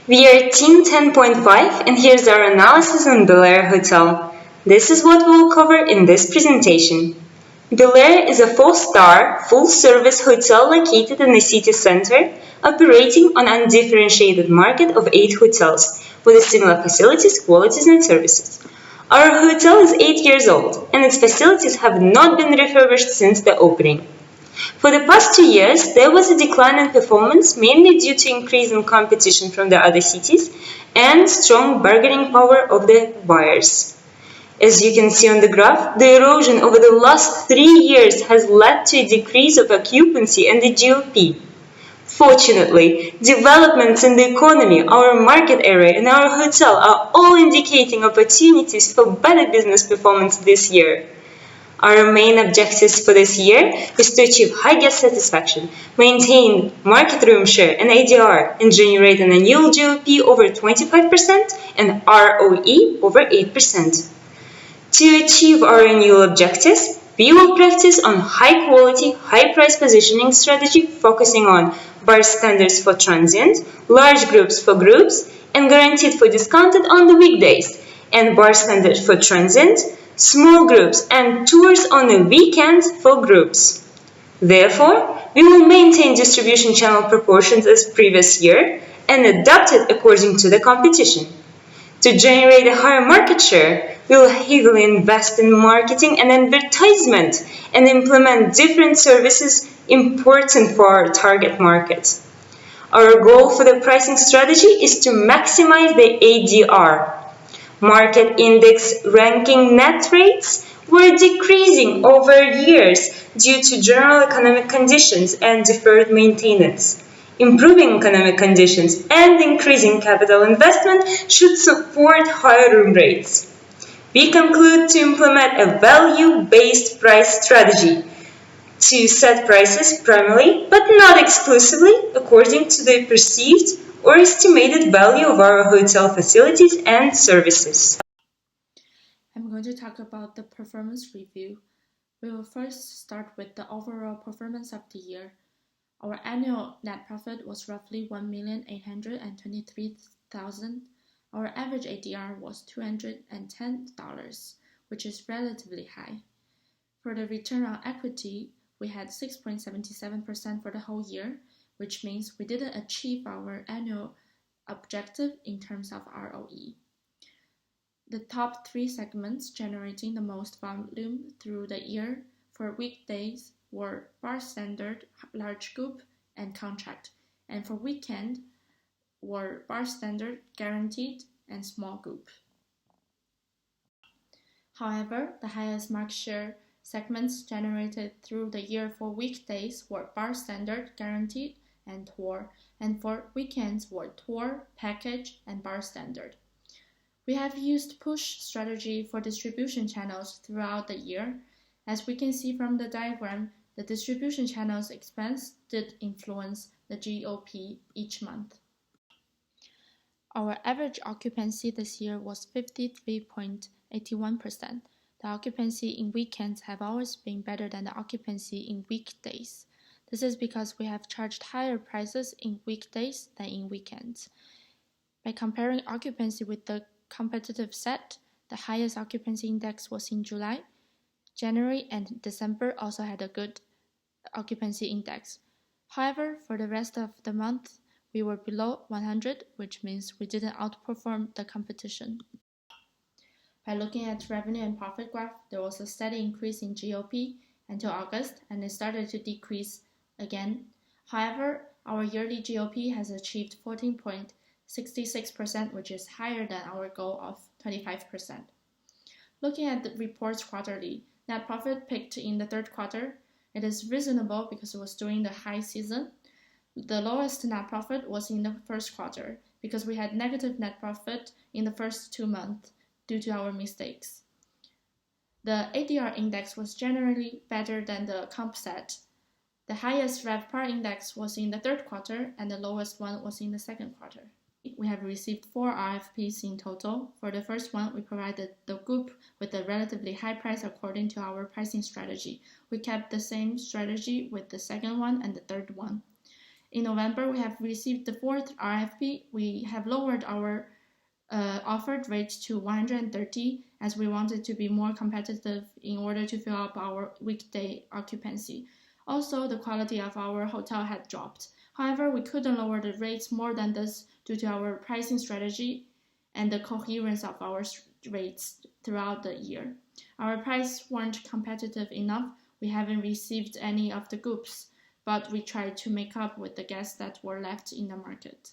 We are Team 10.5 and here's our analysis on Belair Hotel. This is what we'll cover in this presentation. Belair is a 4-star, full-service hotel located in the city center, operating on an undifferentiated market of 8 hotels with similar facilities, qualities and services. Our hotel is 8 years old and its facilities have not been refurbished since the opening. For the past 2 years, there was a decline in performance mainly due to increase in competition from the other cities and strong bargaining power of the buyers. As you can see on the graph, the erosion over the last 3 years has led to a decrease of occupancy and the GOP. Fortunately, developments in the economy, our market area, and our hotel are all indicating opportunities for better business performance this year. Our main objectives for this year is to achieve high guest satisfaction, maintain market room share and ADR, and generate an annual GOP over 25% and ROE over 8%. To achieve our annual objectives, we will practice on high quality, high price positioning strategy focusing on bar standards for transient, large groups for groups, and guaranteed for discounted on the weekdays, and bar standards for transient, small groups, and tours on the weekends for groups. Therefore, we will maintain distribution channel proportions as previous year and adapt it according to the competition. To generate a higher market share, we will heavily invest in marketing and advertisement and implement different services important for our target market. Our goal for the pricing strategy is to maximize the ADR. Market index ranking net rates were decreasing over years due to general economic conditions and deferred maintenance. Improving economic conditions and increasing capital investment should support higher room rates. We conclude to implement a value-based price strategy to set prices primarily, but not exclusively, according to the perceived or estimated value of our hotel facilities and services. I'm going to talk about the performance review. We will first start with the overall performance of the year. Our annual net profit was roughly $1,823,000. Our average ADR was $210, which is relatively high. For the return on equity, we had 6.77% for the whole year, which means we didn't achieve our annual objective in terms of ROE. The top 3 segments generating the most volume through the year for weekdays were bar standard, large group, and contract, and for weekend were bar standard, guaranteed, and small group. However, the highest market share segments generated through the year for weekdays were bar standard, guaranteed, and tour, and for weekends were tour, package, and bar standard. We have used push strategy for distribution channels throughout the year. As we can see from the diagram, the distribution channels expense did influence the GOP each month. Our average occupancy this year was 53.81%. The occupancy in weekends have always been better than the occupancy in weekdays. This is because we have charged higher prices in weekdays than in weekends. By comparing occupancy with the competitive set, the highest occupancy index was in July. January and December also had a good occupancy index. However, for the rest of the month, we were below 100, which means we didn't outperform the competition. By looking at revenue and profit graph, there was a steady increase in GOP until August, and it started to decrease again. However, our yearly GOP has achieved 14.66%, which is higher than our goal of 25%. Looking at the reports quarterly, net profit peaked in the third quarter. It is reasonable because it was during the high season. The lowest net profit was in the first quarter because we had negative net profit in the first 2 months due to our mistakes. The ADR index was generally better than the comp set. The highest RevPAR index was in the third quarter and the lowest one was in the second quarter. We have received 4 RFPs in total. For the first one, we provided the group with a relatively high price according to our pricing strategy. We kept the same strategy with the second one and the third one. In November, we have received the fourth RFP. We have lowered our offered rate to 130 as we wanted to be more competitive in order to fill up our weekday occupancy. Also, the quality of our hotel had dropped. However, we couldn't lower the rates more than this due to our pricing strategy and the coherence of our rates throughout the year. Our prices weren't competitive enough. We haven't received any of the groups, but we tried to make up with the guests that were left in the market.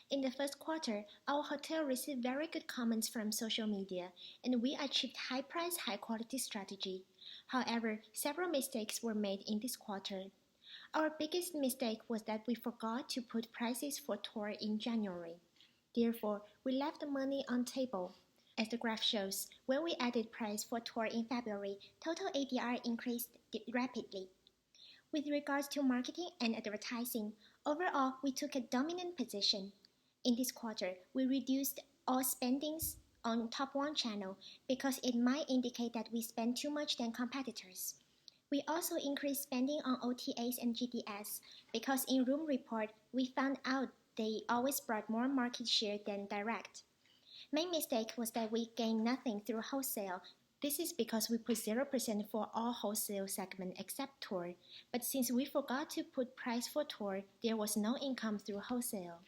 In the first quarter, our hotel received very good comments from social media, and we achieved high price, high quality strategy. However, several mistakes were made in this quarter. Our biggest mistake was that we forgot to put prices for tour in January. Therefore, we left the money on table. As the graph shows, when we added price for tour in February, total ADR increased rapidly. With regards to marketing and advertising, overall we took a dominant position. In this quarter, we reduced all spendings on top one channel because it might indicate that we spend too much than competitors. We also increased spending on OTAs and GDS because in room report we found out they always brought more market share than direct. Main mistake was that we gained nothing through wholesale. This is because we put 0% for all wholesale segment except tour, but since we forgot to put price for tour, there was no income through wholesale.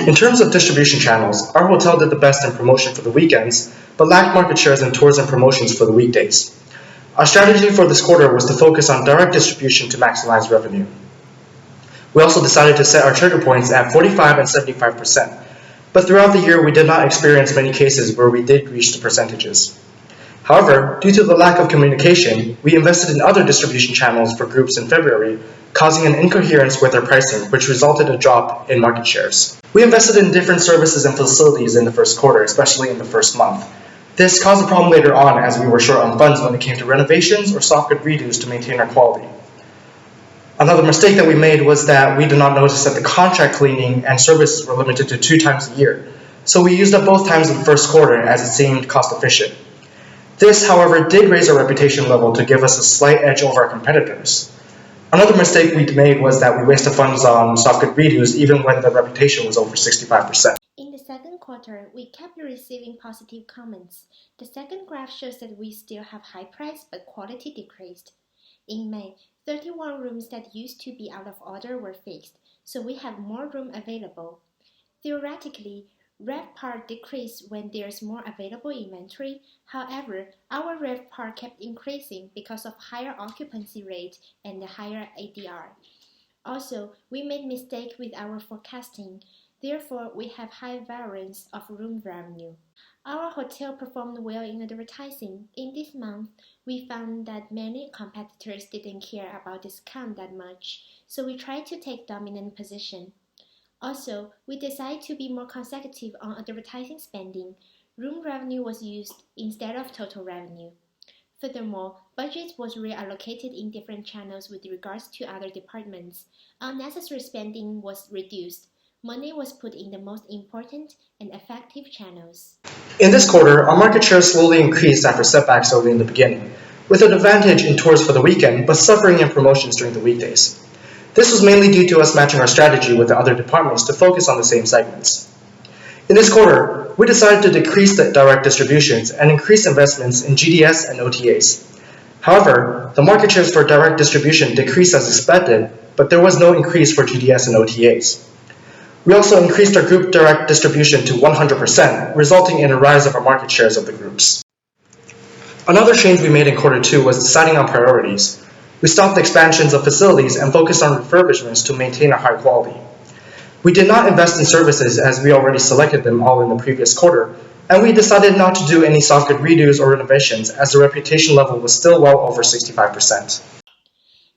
In terms of distribution channels, our hotel did the best in promotion for the weekends, but lacked market shares in tours and promotions for the weekdays. Our strategy for this quarter was to focus on direct distribution to maximize revenue. We also decided to set our trigger points at 45 and 75%, but throughout the year we did not experience many cases where we did reach the percentages. However, due to the lack of communication, we invested in other distribution channels for groups in February, causing an incoherence with our pricing, which resulted in a drop in market shares. We invested in different services and facilities in the first quarter, especially in the first month. This caused a problem later on as we were short on funds when it came to renovations or soft good redos to maintain our quality. Another mistake that we made was that we did not notice that the contract cleaning and services were limited to 2 times a year, so we used up both times in the first quarter as it seemed cost efficient. This, however, did raise our reputation level to give us a slight edge over our competitors. Another mistake we made was that we wasted funds on soft good redos even when the reputation was over 65%. In the second quarter, we kept receiving positive comments. The second graph shows that we still have high price but quality decreased. In May, 31 rooms that used to be out of order were fixed, so we have more room available. Theoretically, RevPAR decreased when there's more available inventory. However, our RevPAR kept increasing because of higher occupancy rate and the higher ADR. Also, we made mistake with our forecasting. Therefore, we have high variance of room revenue. Our hotel performed well in advertising. In this month, we found that many competitors didn't care about discount that much, so we tried to take dominant position. Also, we decided to be more consecutive on advertising spending. Room revenue was used instead of total revenue. Furthermore, budget was reallocated in different channels with regards to other departments. Unnecessary spending was reduced. Money was put in the most important and effective channels. In this quarter, our market share slowly increased after setbacks early in the beginning, with an advantage in tours for the weekend but suffering in promotions during the weekdays. This was mainly due to us matching our strategy with the other departments to focus on the same segments. In this quarter, we decided to decrease the direct distributions and increase investments in GDS and OTAs. However, the market shares for direct distribution decreased as expected, but there was no increase for GDS and OTAs. We also increased our group direct distribution to 100%, resulting in a rise of our market shares of the groups. Another change we made in quarter 2 was deciding on priorities. We stopped expansions of facilities and focused on refurbishments to maintain a high quality. We did not invest in services as we already selected them all in the previous quarter, and we decided not to do any soft good redos or renovations as the reputation level was still well over 65%.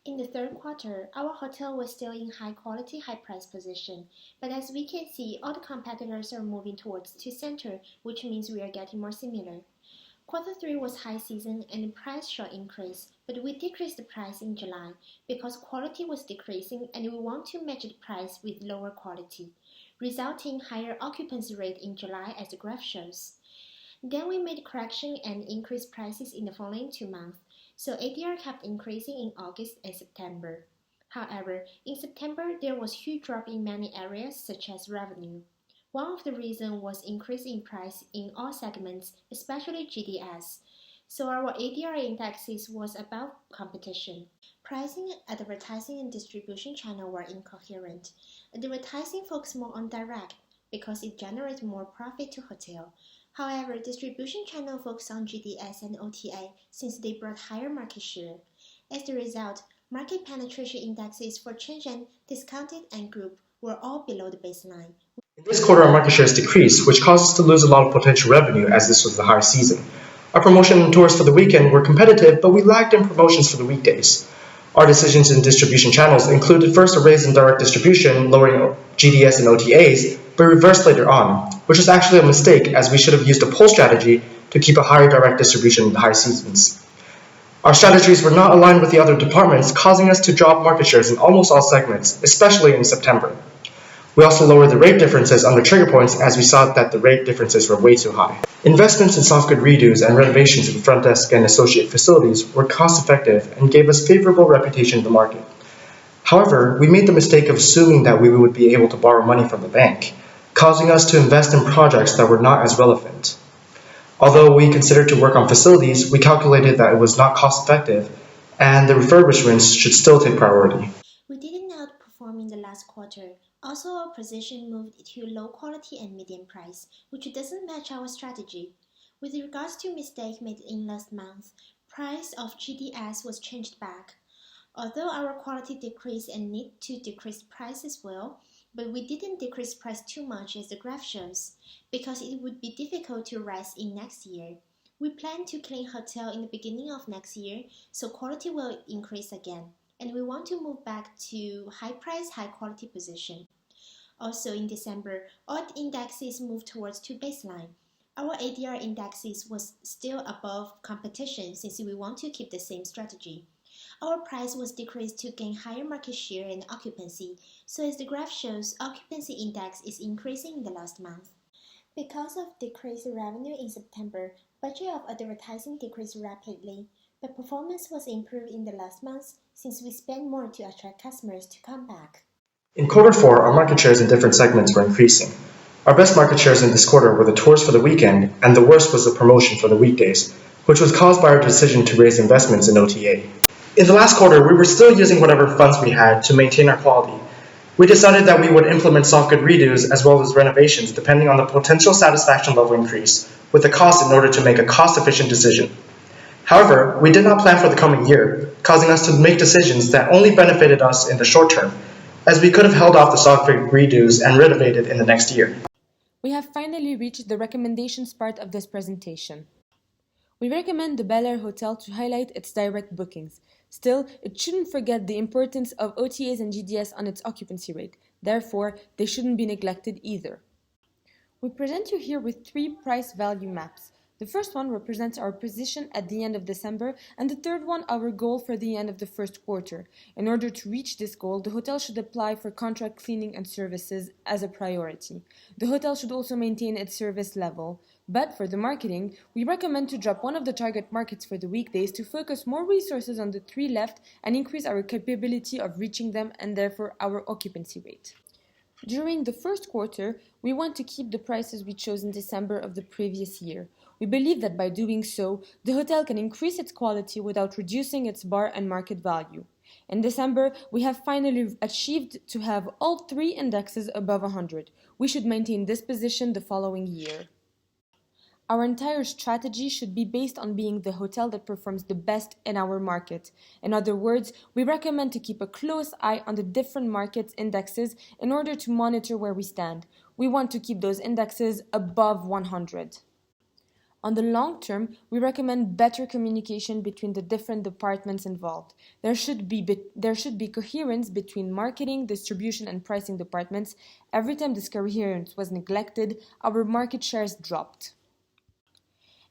In the third quarter, our hotel was still in high quality, high price position, but as we can see, all the competitors are moving towards to center, which means we are getting more similar. Quarter 3 was high season and the price shall increase, but we decreased the price in July because quality was decreasing and we want to match the price with lower quality, resulting higher occupancy rate in July as the graph shows. Then we made correction and increased prices in the following 2 months, so ADR kept increasing in August and September. However, in September, there was huge drop in many areas such as revenue. One of the reasons was increase in price in all segments, especially GDS. So our ADR indexes was above competition. Pricing, advertising, and distribution channel were incoherent. Advertising focused more on direct because it generates more profit to hotel. However, distribution channel focused on GDS and OTA since they brought higher market share. As a result, market penetration indexes for Shenzhen, Discounted, and Group were all below the baseline. In this quarter, our market shares decreased, which caused us to lose a lot of potential revenue as this was the high season. Our promotion and tours for the weekend were competitive, but we lagged in promotions for the weekdays. Our decisions in distribution channels included first a raise in direct distribution, lowering GDS and OTAs, but reversed later on, which was actually a mistake as we should have used a pull strategy to keep a higher direct distribution in the high seasons. Our strategies were not aligned with the other departments, causing us to drop market shares in almost all segments, especially in September. We also lowered the rate differences under trigger points as we saw that the rate differences were way too high. Investments in soft good redos and renovations in front desk and associate facilities were cost effective and gave us favorable reputation in the market. However, we made the mistake of assuming that we would be able to borrow money from the bank, causing us to invest in projects that were not as relevant. Although we considered to work on facilities, we calculated that it was not cost effective and the refurbishments should still take priority. We didn't outperform in the last quarter. Also, our position moved to low quality and medium price, which doesn't match our strategy. With regards to mistake made in last month, price of GDS was changed back. Although our quality decreased and need to decrease price as well, but we didn't decrease price too much as the graph shows, because it would be difficult to rise in next year. We plan to clean hotel in the beginning of next year, so quality will increase again, and we want to move back to high price, high quality position. Also in December, all indexes moved towards to baseline. Our ADR indexes was still above competition since we want to keep the same strategy. Our price was decreased to gain higher market share and occupancy, so as the graph shows, occupancy index is increasing in the last month. Because of decreased revenue in September, budget of advertising decreased rapidly, but performance was improved in the last month since we spent more to attract customers to come back. In quarter four, our market shares in different segments were increasing. Our best market shares in this quarter were the tours for the weekend, and the worst was the promotion for the weekdays, which was caused by our decision to raise investments in OTA. In the last quarter, we were still using whatever funds we had to maintain our quality. We decided that we would implement soft good redos as well as renovations depending on the potential satisfaction level increase, with the cost in order to make a cost-efficient decision. However, we did not plan for the coming year, causing us to make decisions that only benefited us in the short term, as we could have held off the soft good redos and renovated in the next year. We have finally reached the recommendations part of this presentation. We recommend the Belair Hotel to highlight its direct bookings. Still, it shouldn't forget the importance of OTAs and GDS on its occupancy rate. Therefore, they shouldn't be neglected either. We present you here with 3 price-value maps. The first one represents our position at the end of December, and the third one our goal for the end of the first quarter. In order to reach this goal, the hotel should apply for contract cleaning and services as a priority. The hotel should also maintain its service level. But for the marketing, we recommend to drop one of the target markets for the weekdays to focus more resources on the 3 left and increase our capability of reaching them and therefore our occupancy rate. During the first quarter, we want to keep the prices we chose in December of the previous year. We believe that by doing so, the hotel can increase its quality without reducing its bar and market value. In December, we have finally achieved to have all 3 indexes above 100. We should maintain this position the following year. Our entire strategy should be based on being the hotel that performs the best in our market. In other words, we recommend to keep a close eye on the different markets indexes in order to monitor where we stand. We want to keep those indexes above 100. On the long term, we recommend better communication between the different departments involved. There should be coherence between marketing, distribution, and pricing departments. Every time this coherence was neglected, our market shares dropped.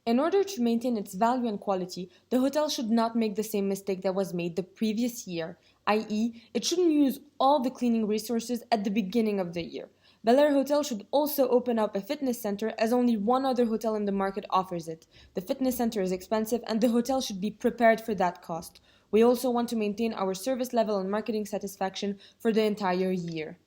In order to maintain its value and quality, the hotel should not make the same mistake that was made the previous year, i.e., it shouldn't use all the cleaning resources at the beginning of the year. Belair Hotel should also open up a fitness center as only one other hotel in the market offers it. The fitness center is expensive and the hotel should be prepared for that cost. We also want to maintain our service level and marketing satisfaction for the entire year.